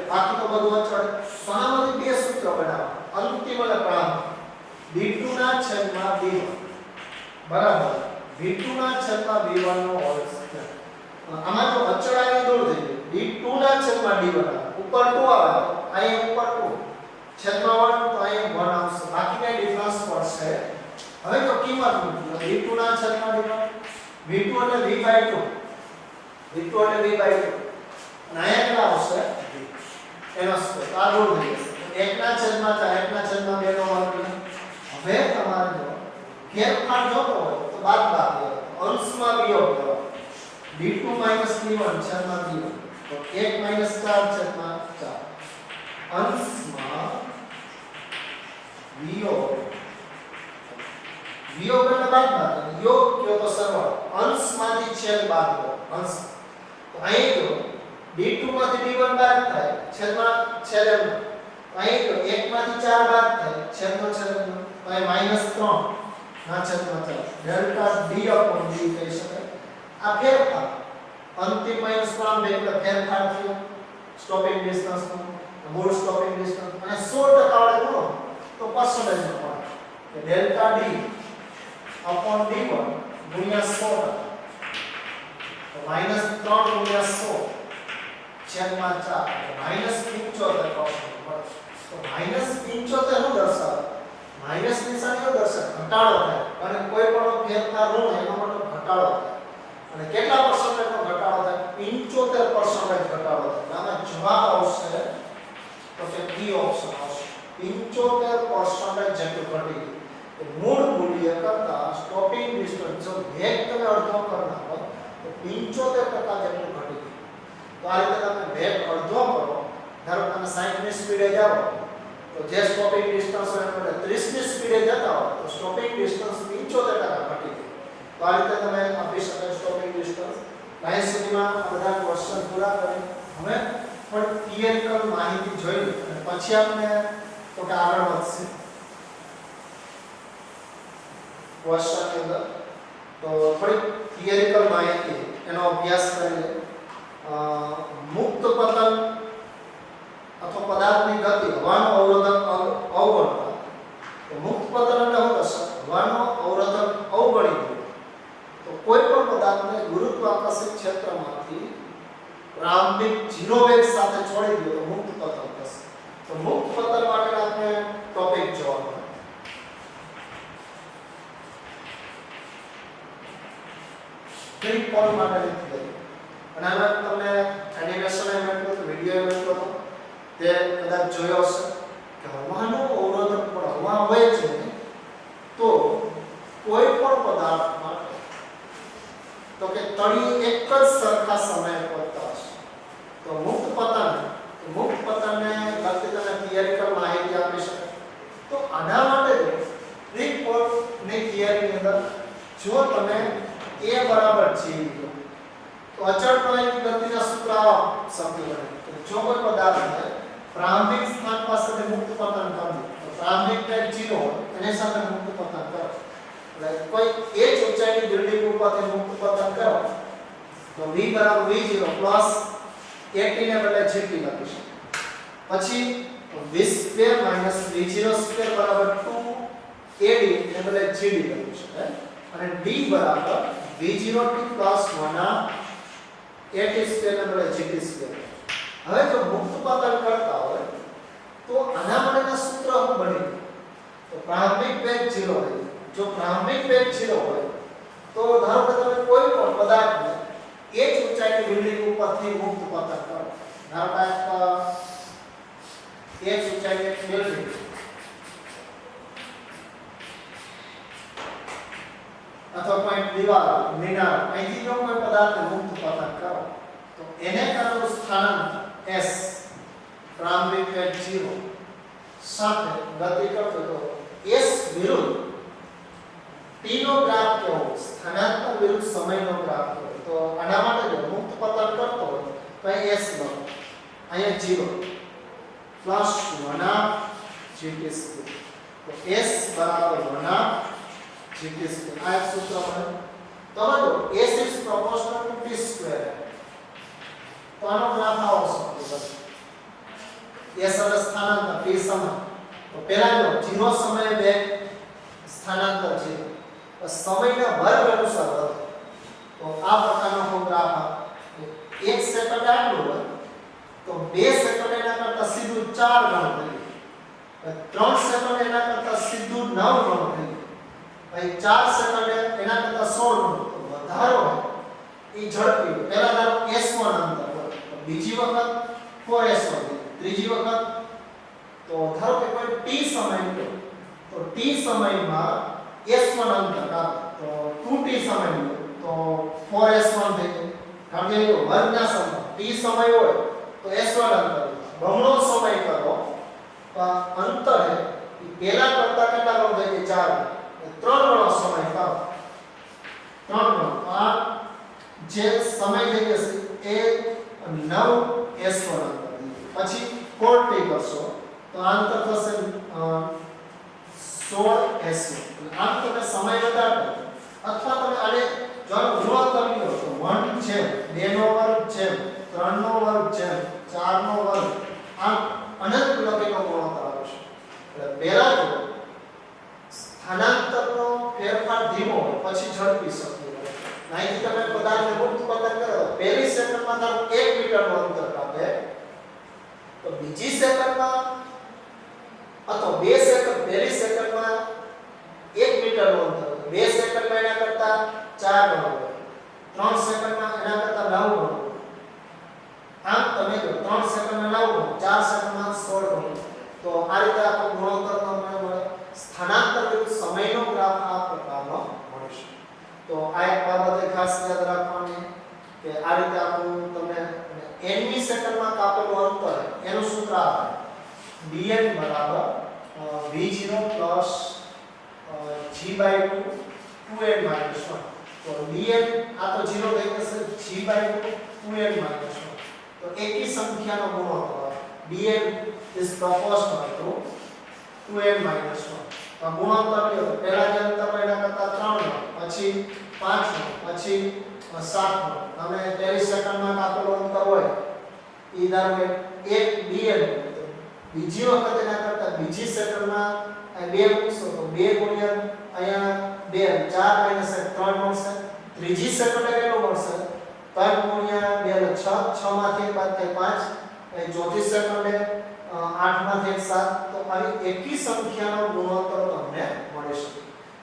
[SPEAKER 1] બાકી તો બધું અચળ તો આમાંથી બે સૂત્ર બનાવો અંતિમ અને પ્રારંભ v2 ના છેદમાં v1 બરાબર v2 ના છેદમાં v1 નો હોલ સ્ક્વેર આમાં જો અચળ આવી દૂર થઈ ગઈ d2 ના છેદમાં d1 ઉપર 2 આવે અહીં ઉપર 2 છેદમાં 1 તો અહીં 1 આવશે બાકી કઈ ડિફરન્સ પડશે હવે જો કિંમત મૂકો v2 ના છેદમાં d1 v2 એટલે v/2 v2 એટલે v/2 અને અહીંયા કેટલા આવશે એનો સ્ક્વેર આ દૂર થઈ જશે 1 ના છેદમાં 4 1 ના છેદમાં 2 નો વર્ગ હવે તમારે જો ફેરફાર જોતો હોય બાદબાકી અંશમાં વિયોગ કરો d2 - d1 છેદમાં d1 તો 1 - 4 છેદમાં 4 અંશમાં વિયોગ વિયોગ એટલે બાદબાકી યોગ કયો તો સરવાળો અંશમાંથી છેદ બાદ કરો અંશ તો અહીં જો d2 માંથી d1 બાદ થાય છેદમાં છેદ એમ અહીં જો 1 માંથી 4 બાદ થાય છેદમાં છેદ એમ તો અહીં -3 ના છેદમાં 4 ડેલ્ટા d upon d કહી શકાય આ ફેરફાર અંતિમ માઈનસ પ્રારંભ એટલે ફેરફાર થયો સ્ટોપિંગ ડિસ્ટન્સ નો મૂળ સ્ટોપિંગ ડિસ્ટન્સ અને 100% વાળે ગુણો તો પર્સન્ટેજ નો મળે કે ડેલ્ટા d upon d1 ગુણ્યા 100% તો -3 ગુણ્યા 100 છેદમાં 4 તો -75% મળે તો -75 નું દર્શાવે માઈનસ નિશાનીઓ દર્શાવે ઘટાડો થાય અને કોઈ પણ ફેરફાર નો એનો મતલબ ઘટાડો થાય અને કેટલા પર્સન્ટેજ નો ઘટાડો થાય 75% ઘટાડો થાય આમાં જવાબ આવશે તો કે બી ઓપ્શન આવશે 75% જેટલું ઘટી ગયું તો મૂળ મૂલ્ય કરતા સ્ટોપિંગ ડિસ્ટન્સ જો વેગ તમે અડધો કરી નાખો તો 75% જેટલું ઘટી ગયું તો આ રીતે તમે વેગ અડધો કરો ધારો કે તમે 60 ની સ્પીડે જાઓ તો જે સ્ટોપિંગ ડિસ્ટન્સ હોય એટલે 30 ની સ્પીડે જતા હો તો સ્ટોપિંગ ડિસ્ટન્સ 75% ઘટી ગયું તો આ રીતે તમે આપી શકો સ્ટોપિંગ ડિસ્ટન્સ અહીં સુધીમાં આ બધા ક્વેશ્ચન પૂરા કરી હવે થોડી થિયરિકલ માહિતી જોઈ અને પછી આપણે થોડા આગળ વધશે ક્વેશ્ચન ની અંદર તો થોડી થિયરિકલ માહિતી એનો અભ્યાસ કરીએ મુક્ત પતન અથવા પદાર્થની ગતિ હવાનો અવરોધક અવગણતા તો મુક્ત પતન એટલે શું થશે હવાનો અવરોધક અવગણી દો તો કોઈ પણ પદાર્થને ગુરુત્વાકર્ષણ ક્ષેત્રમાંથી પ્રારંભિક 0 વેગ સાથે છોડી દો તો મુક્ત પતન થશે તો મુક્ત પતન માટે આપણે ટોપિક જોવાનો ફ્રી ફોલ માટેની થિયરી અને આમાં તમને એનિમેશન એ મેં તો વિડિયો મેં તો તે કદાચ જોયો હશે કે હવાનો અવરોધક પણ હવા હોય છે તો કોઈ પણ પદાર્થ માટે તો કે તળી એક જ સરખા સમયે પહોંચતા હશે તો મુક્ત પતનને લગતી તમે થિયરિકલ માહિતી આપી શકાય તો આના માટે ફ્રી ફોલ ની થિયરીની અંદર જો તમે a બરાબર g લો તો અચળ પ્રવાહની ગતિના સૂત્ર સમજી લો જો કોઈ પદાર્થને પ્રારંભિક સ્થાન પાસે મુક્ત પતન કરવું તો પ્રારંભિક વેગ 0 એની સાથે મુક્ત પતન કરો એટલે કોઈ એ જ ઊંચાઈની બિલ્ડિંગ ઉપરથી મુક્ત પતન કરો તો v બરાબર v0 પ્લસ at ને બદલે gt લખી શકો પછી v2 માઈનસ v0 સ્ક્વેર બરાબર 2ad ને બદલે gd લખી શકાય અને d બરાબર v0t પ્લસ 1 at સ્ક્વેર ને બદલે gt સ્ક્વેર હવે જો મુક્ત પતન કરતા હોય તો આના માટેના સૂત્ર શું બને તો પ્રારંભિક વેગ 0 હોય જો પ્રારંભિક વેગ 0 હોય તો ધારો કે તમે કોઈ પણ પદાર્થને એ જ ઊંચાઈની બિલ્ડિંગ ઉપરથી મુક્ત પતન કરો ધારો કે એ જ ઊંચાઈની બિલ્ડિંગ અથવા કોઈ દીવાલ મિનાર અહીંથી જો કોઈ પદાર્થને મુક્ત પતન કરો તો એને કરવાનું સ્થાનાંતર s પ્રારંભિક વેગ 0 સાથે ગતિ કરતો તો s વિરુદ્ધ t નો ગ્રાફ કેવો સ્થાનાંતર વિરુદ્ધ સમયનો ગ્રાફ કેવો તો આના માટે જો મુક્ત પતન કરતો હોય તો અહીં s લો અહીંયા 0 પ્લસ 1 gt સ્ક્વેર તો s બરાબર 1 gt સ્ક્વેર આ એક સૂત્ર બને તો જો s is proportional to t square તો આનો ગ્રાફ આવો છે s એટલે સ્થાનાંતર t સમય તો પહેલા જો 0 સમયે વેગ સ્થાનાંતર 0 સમયના વર્ગ અનુસાર વધે તો આ પ્રકારનો ગ્રાફ આવે 1 સેકન્ડ આટલું હોય તો 2 સેકન્ડ એના કરતા સીધું 4 ગણું થઈ ગયું 3 સેકન્ડ એના કરતા સીધું 9 ગણું થઈ ગયું પછી 4 સેકન્ડ એના કરતા 16 ગણું તો વધારો એ ઝડપી પહેલા ધારો s1 અંતર હોય તો બીજી વખત 4s1 ત્રીજી વખત તો ધારો કે કોઈ t સમય લો તો t સમયમાં s1 અંતર તો 2t સમય લો તો 4s1 થઈ ગયું કારણ કે વર્ગના સમય t સમય હોય તો s1 અંતર બમણો સમય કરો તો અંતર હે પહેલા કરતા કેટલા ગણો થઈ જાય 4 3 ગણો સમય કરો 3 ગણો આ જે સમય થઈ જશે એ 9 s1 અંતર પછી 4t કરશો તો આ અંતર થશે 16 s1 આમ તમે સમય વધારો અથવા તમે આને જો ગુણોત્તર લ્યો તો 1 છે 2 નો વર્ગ છે 3 નો વર્ગ છે 4 નો વર્ગ આમ અનંત લગીનો ગુણોત્તર આવે છે એટલે પહેલા તો સ્થાનાંતરનો ફેરફાર ધીમો હોય પછી ઝડપી શક્ય હોય અહીંથી તમે પદાર્થને મુક્ત પતન કરો પહેલી સેકન્ડમાં ધારો 1 મીટરનું અંતર કાપે તો બીજી સેકન્ડમાં અથવા 2 સેકન્ડ પહેલી સેકન્ડમાં 1 મીટરનું અંતર 2 સેકન્ડમાં એના કરતા 4 ગણો 3 સેકન્ડમાં એના કરતા 9 ગણો આમ તમે જો 3 સેકન્ડમાં 9 ગણો 4 સેકન્ડમાં 16 ગણો તો આ રીતે આપણો ગુણોત્તરનો મળે સ્થાનાંતર વિરુદ્ધ સમયનો ગ્રાફ આ પ્રકારનો મળે છે તો આ એક બાબત ખાસ યાદ રાખવાની કે આ રીતે આપણું તમને n મી સેકન્ડમાં કાપેલું અંતર એનું સૂત્ર આવે dn બરાબર v0 g/2 2n - 1 તો dn આ તો 0 થઈ જશે g/2 2n - 1 તો એકી સંખ્યાનો ગુણોત્તર dn is proportional to 2n - 1 તો ગુણોત્તર લ્યો તો પહેલા જે અંતર એના કરતા 3 ગણો પછી 5 ગણો પછી 7 ગણો તમે પહેલી સેકન્ડમાં કાપેલું અંતર હોય ઈ ધારો કે 1 dn બીજી વખત એના કરતા બીજી સેકન્ડમાં 2 મૂકશો તો 2 ગુણ્યા અહીંયા 2 4 - 1 3 મળશે ત્રીજી સેકન્ડે કેટલું મળશે 3 ગુણ્યા 2 એટલે 6 6 માંથી 1 બાદ થાય 5 એ ચોથી સેકન્ડે 8 માંથી 1 7 તો આવી એકી સંખ્યાનો ગુણોત્તર તમને મળે છે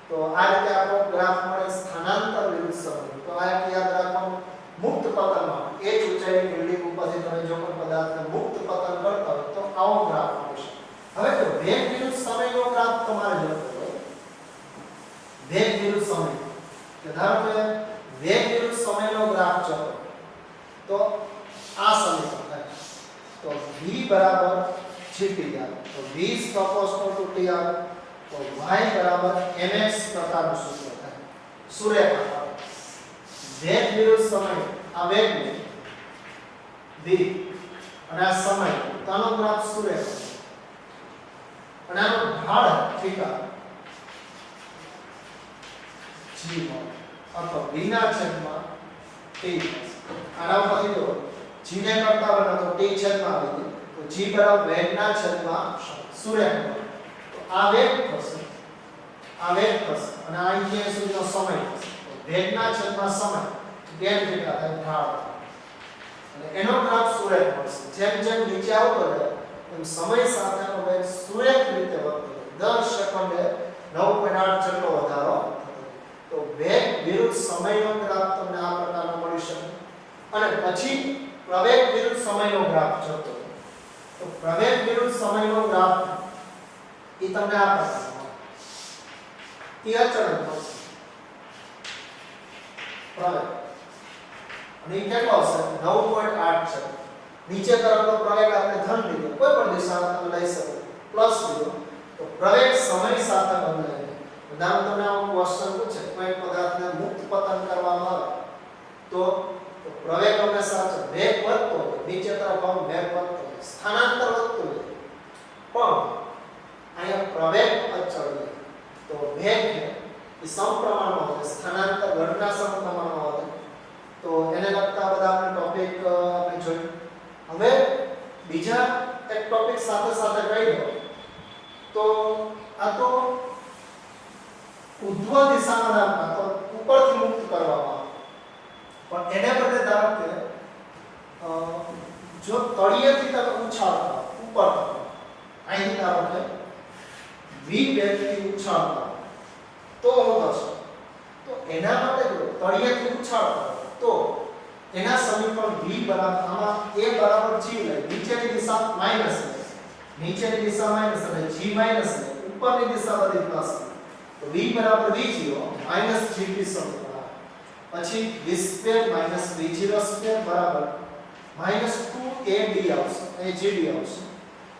[SPEAKER 1] તો આ રીતે આપણો ગ્રાફ મળે સ્થાનાંતર વિરુદ્ધ સમય તો આ એક યાદ રાખવાનું મુક્ત પતનમાં એ જ ઊંચાઈની બિલ્ડિંગ ઉપરથી તમે જો કોઈ પદાર્થને મુક્ત પતન કરતા હોય તો આવો ગ્રાફ મળે છે હવે જો વેગ વિરુદ્ધ સમયનો ગ્રાફ તમારે લખવો હોય વેગ વિરુદ્ધ સમય કે ધારો કે વેગ વિરુદ્ધ સમયનો ગ્રાફ ચલો તો આ સમીકરણ થાય તો v બરાબર gt આવે તો v is proportional to t આવે તો y બરાબર mx પ્રકારનું સૂત્ર થાય સુરેખા વેગ વિરુદ્ધ સમય આ વેગ v અને આ સમય તાનો ગ્રાફ સુરેખા અને આનો ઢાળ થીટા g અથવા v ના છેદમાં t આના ઉપરથી જો g ને કરતા બને તો t છેદમાં આવી ગયું તો g બરાબર વેગના છેદમાં સુરેખા તો આ વેગ થશે અને આ અહીંયા સુધીનો સમય થશે તો વેગના છેદમાં સમય tan થીટા થાય ઢાળ અને એનો ગ્રાફ સુરેખ મળશે જેમ જેમ નીચે આવતો જાય એમ સમય સાથેનો વેગ સુરેખ રીતે વધતો જાય 10 સેકન્ડે 9.8 જેટલો વધારો તો વેગ વિરુદ્ધ સમયનો ગ્રાફ તમને આ પ્રકારનો મળી શકે અને પછી પ્રવેગ વિરુદ્ધ સમયનો ગ્રાફ જતો તો પ્રવેગ વિરુદ્ધ સમયનો ગ્રાફ એ તમને આ પ્રકારનો એ અચળ મળશે પ્રવેગ અને એ કેટલો હશે 9.8 છે નીચે તરફનો પ્રવેગ આપણે ધન લીધો કોઈ પણ દિશામાં તમે લઈ શકો પ્લસ લીધો તો પ્રવેગ સમય સાથે બદલાય ઉદાહરણ તમને આવું ક્વેશ્ચન પૂછે કોઈ પદાર્થને મુક્ત પતન કરવામાં આવે તો પ્રવેગ હંમેશા વેગ વધતો હોય નીચે તરફ આમ વેગ વધતો હોય સ્થાનાંતર વધતું હોય પણ અહીંયા પ્રવેગ અચળ હોય તો વેગ એ સમપ્રમાણમાં હોય સ્થાનાંતર ઘટના સમપ્રમાણમાં હોય તો એને લગતા બધા આપણે ટોપિક આપણે જોયું હવે બીજા એક ટોપિક સાથે સાથે કહી દો તો આ તો ઉદ્ધવ દિશામાં રાખવા તો ઉપરથી મુક્ત કરવામાં પણ એને બદલે ધારો કે જો તળિયેથી તમે ઉછાળતા ઉપર અહીં ધારો કે v વેગથી ઉછાળતા તો શું થશે તો એના માટે જો તળિયેથી ઉછાળતા તો એના સમીકરણ v બરાબર આમાં a બરાબર g લે નીચેની દિશા માઈનસ લે નીચેની દિશા માઈનસ અને g માઈનસ લે ઉપરની દિશા બધી પ્લસ તો v બરાબર v0 માઈનસ gt સમીકરણ પછી v² - v0² બરાબર -2ad આવશે, એ gd આવશે,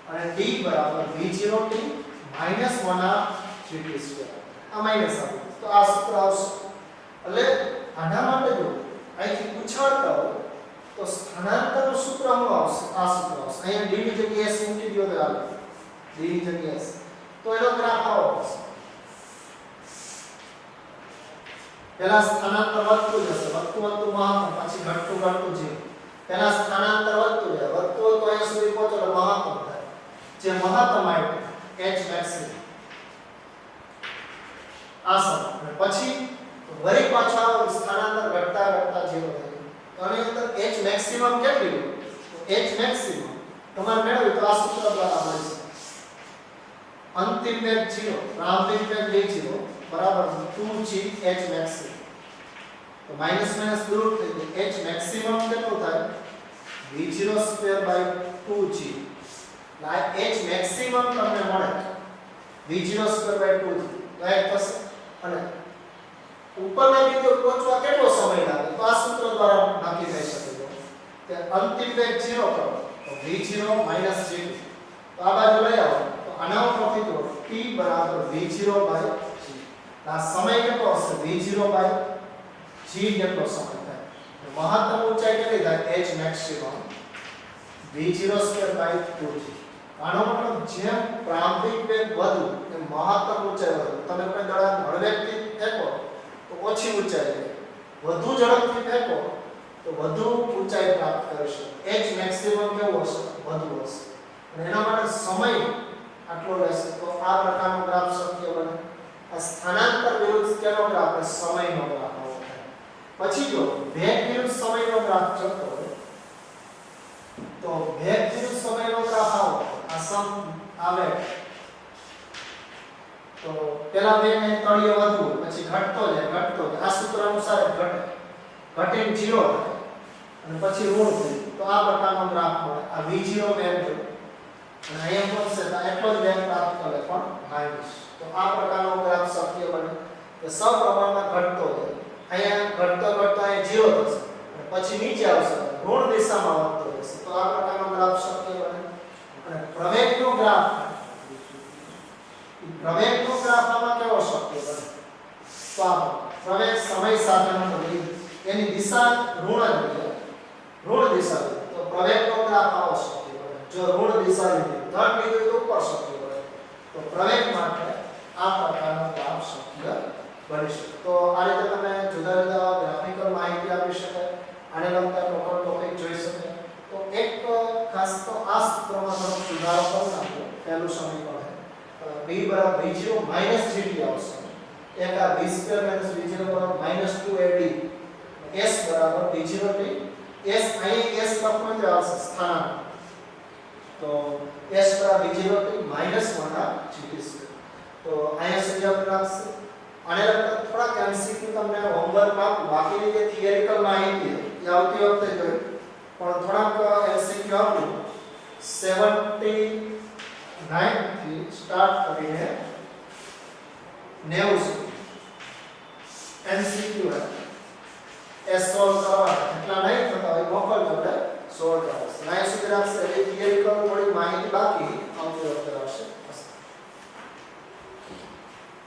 [SPEAKER 1] અને d બરાબર v0t - 1/gt². આ માઈનસ આવે તો આ સૂત્ર આવશે. એટલે આના માટે જો અહીંથી ઉછાળતા હોય તો સ્થાનાંતરનું સૂત્ર શું આવશે? આ સૂત્ર આવશે. અહીંયા d ની જગ્યાએ s મૂકી દો તો ચાલે, d ની જગ્યાએ s, તો એનો ગ્રાફ આવો આવશે. પહેલા સ્થાનાંતર વધતું જશે, વધતું મહત્તમ, પછી ઘટતું જીરો. પહેલા સ્થાનાંતર વધતું જાય, વધતું હોય તો અહીંયા સુધી પહોંચે તો મહત્તમ થાય, જે મહત્તમ આવ્યું h મેક્સિમમ આ સમય. પછી વળી પાછા સ્થાનાંતર ઘટતા જીરો થાય. તો આની અંદર h મેક્સિમમ કેટલી હોય? તો h મેક્સિમમ તમારે મેળવ્યું તો આ સૂત્ર દ્વારા મળશે. અંતિમ વેગ 0, પ્રારંભિક વેગ v0 બરાબર 2g h મેક્સિમમ. તો માઈનસ માઈનસ દૂર થઈ ગયું. h મેક્સિમમ કેટલું થાય? v02/2g. આ h મેક્સિમમ તમને મળે v02/2g. તો એક થશે. અને ઉપરના બિંદુ પહોંચવા કેટલો સમય લાગે? તો આ સૂત્ર દ્વારા નક્કી થઈ શકે છે કે અંતિમ વેગ 0 કરો તો v0 - g2. તો આ બાજુ લઈ આવો તો આના ઉપરથી તો t બરાબર v0/g. આ સમય કેટલો હશે? v0/g જેટલો સમય થાય. તો મહત્તમ ઊંચાઈ કેટલી થાય? h maximum v02/2g. આનો મતલબ જેમ પ્રારંભિક વેગ વધુ એમ મહત્તમ ઊંચાઈ વધુ. તમે કોઈ દળાને હળવેકથી ફેંકો તો ઓછી ઊંચાઈ લે, વધુ ઝડપથી ફેંકો તો વધુ ઊંચાઈ પ્રાપ્ત કરશે. h મેક્સિમમ કેવો હશે? વધુ હશે. અને એના માટે સમય આટલો રહેશે. તો આ પ્રકારનો ગ્રાફ શક્ય બને. આ સ્થાનાંતર વિરુદ્ધ કેનો ગ્રાફ? સમયનો ગ્રાફ આવો થાય. પછી જો વેગ વિરુદ્ધ સમયનો ગ્રાફ ચલતો હોય તો વેગ વિરુદ્ધ સમયનો ગ્રાફ આવો. આ સમ આવે તો પેલા વેગ ને તળિયે વધવું, પછી ઘટતો જાય. આ સૂત્ર અનુસાર ઘટે, ઘટીને 0 થાય અને પછી ઋણ થાય. તો આ પ્રકારનો ગ્રાફ મળે. આ v0 વેગ અને અહીંયા પહોંચશે તો એટલો જ વેગ પ્રાપ્ત કરે પણ માઈનસ. તો આ પ્રકારનો ગ્રાફ શક્ય બને કે સપ્રમાણમાં ઘટતો જાય. અહીંયા ઘટતો અહીંયા 0 થશે અને પછી નીચે આવશે, ઋણ દિશામાં વધતો રહેશે. તો આ પ્રકારનો ગ્રાફ શક્ય બને. અને પ્રવેગનો ગ્રાફ આમાં કેવો શક્ય બને? તો આ પ્રવેગ સમય સાથેનો બદલી એની દિશા ઋણ દિશા તો પ્રવેગનો ગ્રાફ આવો શક્ય બને. જો ઋણ દિશા લીધી ધન લીધું તો ઉપર શક્ય બને. તો પ્રવેગ માટે આ પ્રકારનો ગ્રાફ શક્ય બની શકે. તો આ રીતે તમે જુદા જુદા ગ્રાફિકલ માહિતી આપી શકાય, આને લગતા ટોપિક જોઈ શકાય. તો એક ખાસ તો આ સૂત્રમાં થોડો સુધારો કરી નાખો. પહેલું સમીકરણ b બરાબર v0 - gt આવશે. એક આ v² - v0 બરાબર -2ad. s બરાબર v0t. s અહીં s લખવાનું જ આવશે સ્થાનાંતર. તો s બરાબર v0t - 1/gt². તો અહીંયા સુધી આપણે રાખશે. આને લગતા થોડા MCQ તમને હોમવર્કમાં બાકીની જે થિયરિકલ માહિતી એ આવતી વખતે જોઈ, પણ થોડાક MCQ આપું 79 થી સ્ટાર્ટ કરીને 90